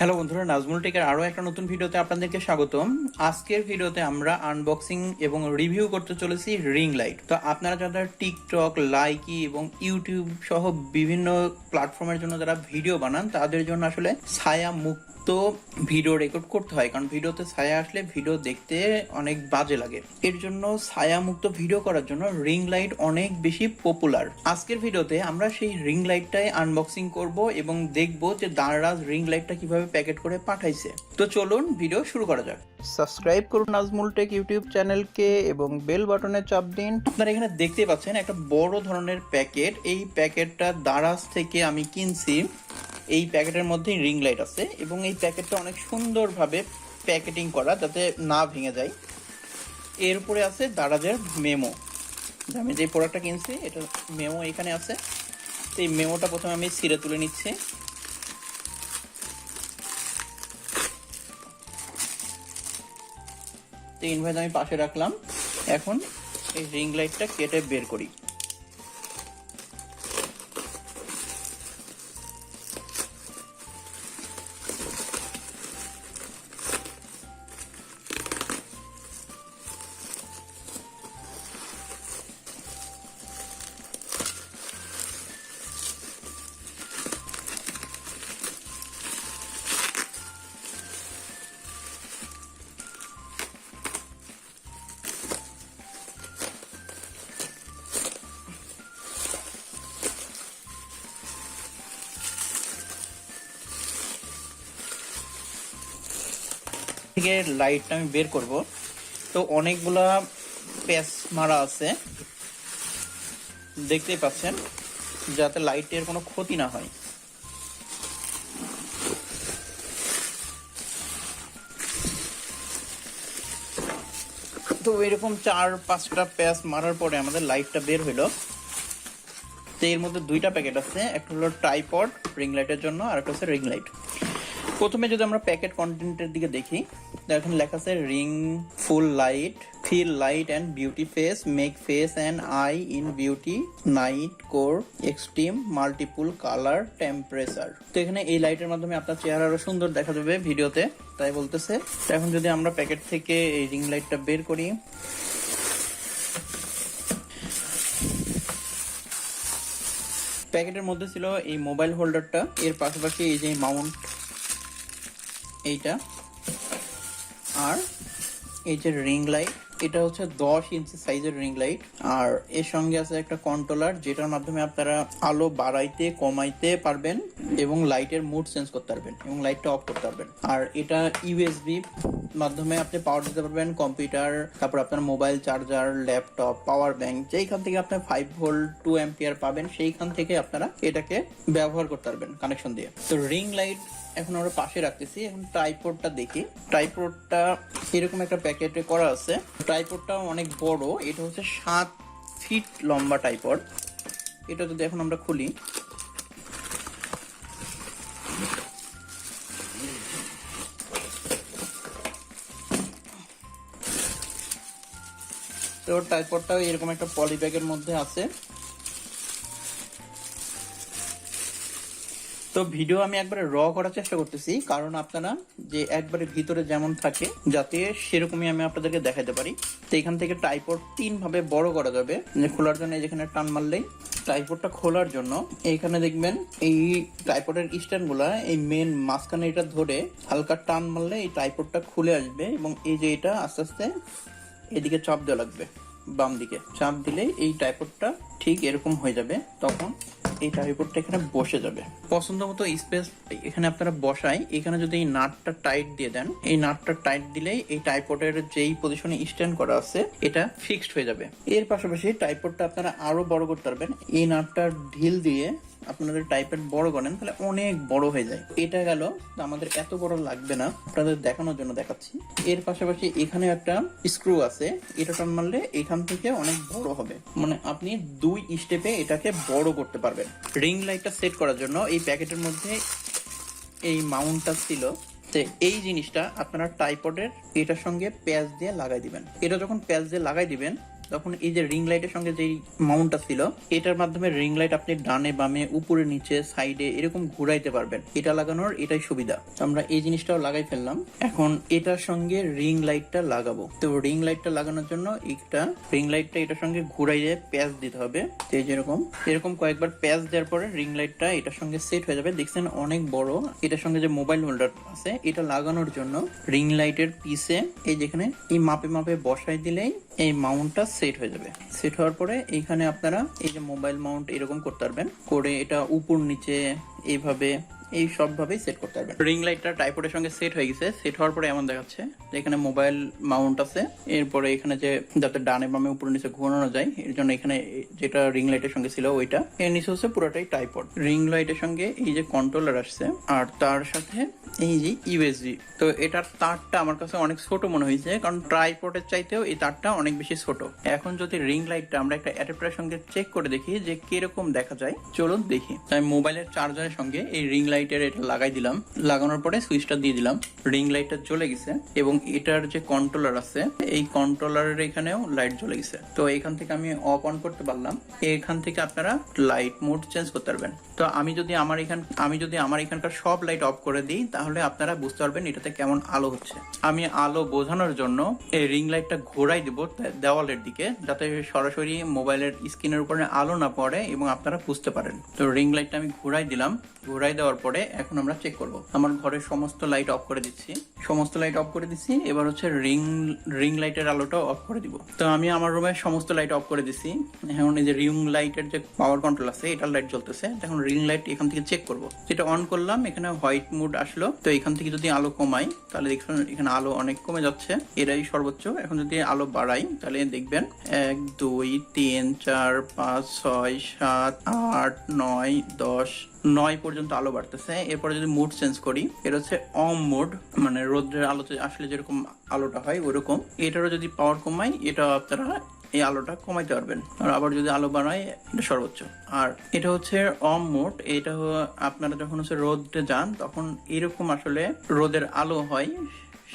Hello বন্ধুরা, নাজমুল টেকের আরও একটা নতুন ভিডিওতে আপনাদেরকে স্বাগতম। আজকের ভিডিওতে আমরা আনবক্সিং এবং রিভিউ করতে চলেছি রিং লাইট। তো আপনারা যারা টিকটক, লাইকি এবং ইউটিউব সহ বিভিন্ন প্ল্যাটফর্মের জন্য যারা ভিডিও বানান, তাদের জন্য আসলে ছায়া মুক্ত ভিডিও রেকর্ড করতে হয়, কারণ ভিডিওতে ছায়া আসলে ভিডিও দেখতে অনেক বাজে লাগে। এর জন্য ছায়া মুক্ত ভিডিও করার জন্য রিং লাইট অনেক বেশি পপুলার। আজকের ভিডিওতে আমরা সেই রিং লাইটটাই আনবক্সিং করব এবং দেখব যে দারাজ রিং লাইটটা কিভাবে প্যাকেট করে পাঠাইছে। তো চলুন ভিডিও শুরু করা যাক। সাবস্ক্রাইব করুন নাজমুল টেক ইউটিউব চ্যানেলকে এবং বেল বাটনে চাপ দিন। আপনারা এখানে দেখতে পাচ্ছেন একটা বড় ধরনের প্যাকেট। এই প্যাকেটটা দারাজ থেকে আমি কিনছি। এই প্যাকেটের মধ্যে রিং লাইট আছে এবং এই প্যাকেটটা অনেক সুন্দরভাবে প্যাকেটিং করা যাতে না ভেঙে যায়। এর উপরে আছে দারাজের মেমো। আমি যে প্রোডাক্টটা কিনছি এটা মেমো এখানে আছে। তো এই মেমোটা প্রথমে আমি ছিঁড়ে তুলে নিচ্ছি। তো ইনভয়েস আমি পাশে রাখলাম। এখন এই রিং লাইটটা কেটে বের করি। থেকে লাইটটা আমি বের করব। তো অনেকগুলা প্যাচ মারা আছে, দেখতেই পাচ্ছেন, যাতে লাইটের কোনো ক্ষতি না হয়। তো এরকম 4-5টা প্যাচ মারার পরে আমাদের লাইটটা বের হইলো। তো এর মধ্যে দুইটা প্যাকেট আছে, একটা হলো ট্রাইপড রিং লাইটের জন্য আর একটা হচ্ছে রিং লাইট। প্রথমে যদি আমরা প্যাকেট কন্টেন্টের দিকে দেখি, এখন লেখা আছে ring full light, fill light and beauty face, make face and eye in beauty, night core, extreme, multiple colour, temperature. তো এখানে এই লাইটের মাধ্যমে আপনার চেহারা আরো সুন্দর দেখা যাবে ভিডিওতে, তাই বলতেছে। এখন যদি আমরা প্যাকেট থেকে এই রিং লাইটটা বের করি, প্যাকেটের মধ্যে ছিল এই মোবাইল হোল্ডারটা, এর পাশাপাশি এই যে মাউন্ট এইটা, আর এই যে রিং লাইট, এটা হচ্ছে 10 ইঞ্চি সাইজের রিং লাইট। আর এর সঙ্গে আছে একটা কন্ট্রোলার, যেটার মাধ্যমে আপনারা আলো বাড়াইতে কমাইতে পারবেন এবং লাইটের মুড চেঞ্জ করতে পারবেন এবং লাইটটা অফ করতে পারবেন। আর এটা ইউএসবি মাধ্যমে আপনি পাওয়ার দিতে পারবেন কম্পিউটার, তারপর আপনার mobile charger, laptop, power bank, যেইখান থেকে আপনি 5 ভোল্ট 2 অ্যাম্পিয়ার পাবেন সেইখান থেকে আপনারা এটাকে ব্যবহার করতে পারবেন কানেকশন দিয়ে। তো রিং লাইট এখন আমরা পাশে রাখতেছি। এখন ট্রাইপডটা দেখি। ট্রাইপডটা এরকম একটা প্যাকেটে করা আছে। ট্রাইপডটা অনেক বড়, এটা হচ্ছে 7 ফিট লম্বা ট্রাইপড। এটা যদি এখন আমরা খুলি, তো ট্রাইপডটাও এরকম একটা পলি ব্যাগের মধ্যে আছে। তো ভিডিও আমি একবারে র করার চেষ্টা করতেছি, কারণ আপনারা যে একবারে ভিতরে যেমন থাকে যাতে সেরকমই আমি আপনাদেরকে দেখাতে পারি। তো এখান থেকে ট্রাইপড 3 ভাবে বড় করা যাবে। খোলার জন্য যেখানে টান মারলেই, ট্রাইপডটা খোলার জন্য এইখানে দেখবেন এই ট্রাইপডের স্ট্যান্ড গুলা, এই মেন মাঝখানে এটা ধরে হালকা টান মারলে এই ট্রাইপডটা খুলে আসবে এবং এই যে এটা আস্তে আস্তে এদিকে চাপ দেওয়া লাগবে। বাম দিকে চাপ দিলে এই ট্রাইপডটা ঠিক এরকম হয়ে যাবে। তখন এই ট্রাইপডটা এখানে বসে যাবে পছন্দ মতো স্পেস এখানে আপনারা বসাই। এখানে যদি এই নাটটা টাইট দিয়ে দেন, এই নাটটা টাইট দিলেই এই ট্রাইপডের যেই পজিশনে স্ট্যান্ড করা আছে এটা ফিক্সড হয়ে যাবে। এর পাশাপাশি ট্রাইপডটা আপনারা আরো বড় করতে পারবেন। এই নাটটা ঢিল দিয়ে আপনাদের টাইপের বড় করেন তাহলে অনেক বড় হয়ে যায়। এটা গেল, আমাদের এত বড় লাগবে না, আপনাদের দেখানোর জন্য দেখাচ্ছি। এর পাশাপাশি এখানে একটা স্ক্রু আছে, এটা টান মারলে এখান থেকে অনেক বড় হবে, মানে আপনি 2 স্টেপে এটাকে বড় করতে পারবেন। রিং লাইটটা সেট করার জন্য এই প্যাকেটের মধ্যে এই মাউন্টটা ছিল। এই জিনিসটা আপনারা ট্রাইপডের এটার সঙ্গে প্যাচ দিয়ে লাগাই দিবেন। এটা যখন প্যাচ দিয়ে লাগাই দিবেন তখন এই যে রিং লাইটের সঙ্গে যে মাউন্টটা ছিল এটার মাধ্যমে রিং লাইট আপনি ডানে বামে উপরে নিচে সাইডে এরকম ঘুরাইতে পারবেন। এটা লাগানোর এটাই সুবিধা। আমরা এই জিনিসটাও লাগাই ফেললাম। এখন এটার সঙ্গে রিং লাইটটা লাগাবো। তো রিং লাইটটা লাগানোর জন্য একটা রিং লাইটটা এটার সঙ্গে ঘুরাইয়ে প্যাচ দিতে হবে। তো এই যেরকম এরকম কয়েকবার প্যাচ দেওয়ার পরে রিং লাইটটা এটার সঙ্গে সেট হয়ে যাবে। দেখছেন অনেক বড়। এটার সঙ্গে যে মোবাইল হোল্ডার আছে এটা লাগানোর জন্য রিং লাইটের পিছে এই যেখানে এই মাপে মাপে বসাই দিলেই এই মাউন্টটা সেট হয়ে যাবে। সেট হওয়ার পরে এইখানে আপনারা এই যে মোবাইল মাউন্ট এরকম করতে পারবেন, করে এটা উপর নিচে এইভাবে এই সব ভাবেই সেট করতে পারবেন। রিং লাইটটা ট্রাইপডের সঙ্গে সেট হয়ে গেছে। সেট হওয়ার পরে এমন দেখাচ্ছে যে এখানে মোবাইল মাউন্ট আছে, এরপরে এখানে যে যাতে ডানে বামে উপরে নিচে ঘোরানো যায় এর জন্য এখানে যেটা রিং লাইটের সঙ্গে ছিল ওইটা, এর নিচে হচ্ছে পুরোটাই ট্রাইপড। রিং লাইটের সঙ্গে এই যে কন্ট্রোলার আসছে আর তার সাথে এই যে ইউএসবি। তো এটার তারটা আমার কাছে অনেক ছোট মনে হয়েছে, কারণ ট্রাইপডের চাইতেও এই তারটা অনেক বেশি ছোট। এখন যদি রিং লাইটটা আমরা একটা অ্যাডাপ্টারের সঙ্গে চেক করে দেখি যে কিরকম দেখা যায়, চলুন দেখি। তাই মোবাইলের চার্জারের সঙ্গে এই রিং লাইটের এটা লাগাই দিলাম। লাগানোর পরে সুইচটা দিয়ে দিলাম, রিং লাইটটা জ্বলে গেছে এবং এটার যে কন্ট্রোলার আছে এই কন্ট্রোলারের এখানেও লাইট জ্বলে গেছে। তো এখান থেকে আমি অফ অন করতে পারলাম। এখান থেকে আপনারা লাইট মোড চেঞ্জ করতে পারবেন। তো আমি যদি আমার এখানকার সব লাইট অফ করে দিই তাহলে আপনারা বুঝতে পারবেন এটাতে কেমন আলো হচ্ছে। আমি আলো বোঝানোর জন্য এই রিং লাইটটা ঘোরাই দিব দেওয়ালের দিকে, যাতে সরাসরি মোবাইলের স্ক্রিনের উপরে আলো না পড়ে এবং আপনারা বুঝতে পারেন। তো রিং লাইটটা আমি ঘোরাই দিলাম। ঘোরাই দেওয়ার পরে এখন আমরা চেক করব। আমার ঘরের সমস্ত লাইট অফ করে দিচ্ছি। সমস্ত লাইট অফ করে দিচ্ছি। এবার হচ্ছে রিং লাইটের আলোটাও অফ করে দিব। তো আমি আমার রুমের সমস্ত লাইট অফ করে দিচ্ছি। এখন এই যে রিং লাইটের যে পাওয়ার কন্ট্রোল আছে এটার লাইট জ্বলতেছে। এখন রিং লাইট এখান থেকে চেক করব। যেটা অন করলাম এখানে হোয়াইট মুড আসলো। তো এখান থেকে যদি আলো কমাই তাহলে দেখবেন এখানে আলো অনেক কমে যাচ্ছে, এটাই সর্বোচ্চ। এখন যদি আলো বাড়াই তাহলে দেখবেন 1 2 3 4 5 6 7 8 9 10 9 পর্যন্ত আলো বাড়তেছে। এরপরে যদি মুড চেঞ্জ করি, এটা হচ্ছে অম মুড, মানে রোদ্রের আলোতে আসলে যেরকম আলোটা হয় ওরকম। এটারও যদি পাওয়ার কমাই এটা আপনারা এই আলোটা কমাইতে পারবেন। আর আবার যদি আলো বাড়াই এটা সর্বোচ্চ। আর এটা হচ্ছে অম মোড। এটা আপনারা যখন হচ্ছে রোদে যান তখন এরকম আসলে রোদের আলো হয়,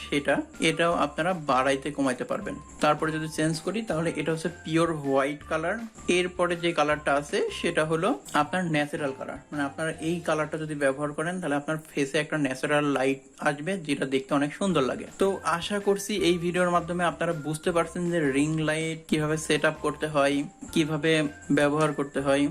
সেটা এটাও আপনারা বাড়াইতে কমাইতে পারবেন। তারপরে যদি চেঞ্জ করি তাহলে এটা হচ্ছে পিওর হোয়াইট কালার। এরপরে যে কালারটা আছে সেটা হলো আপনার ন্যাচারাল কালার, মানে আপনারা এই কালারটা যদি ব্যবহার করেন তাহলে আপনার ফেসে একটা ন্যাচারাল লাইট আসবে, যেটা দেখতে অনেক সুন্দর লাগে। তো আশা করছি এই ভিডিওর মাধ্যমে আপনারা বুঝতে পারছেন যে রিং লাইট কিভাবে সেট আপ করতে হয়, কিভাবে ব্যবহার করতে হয়।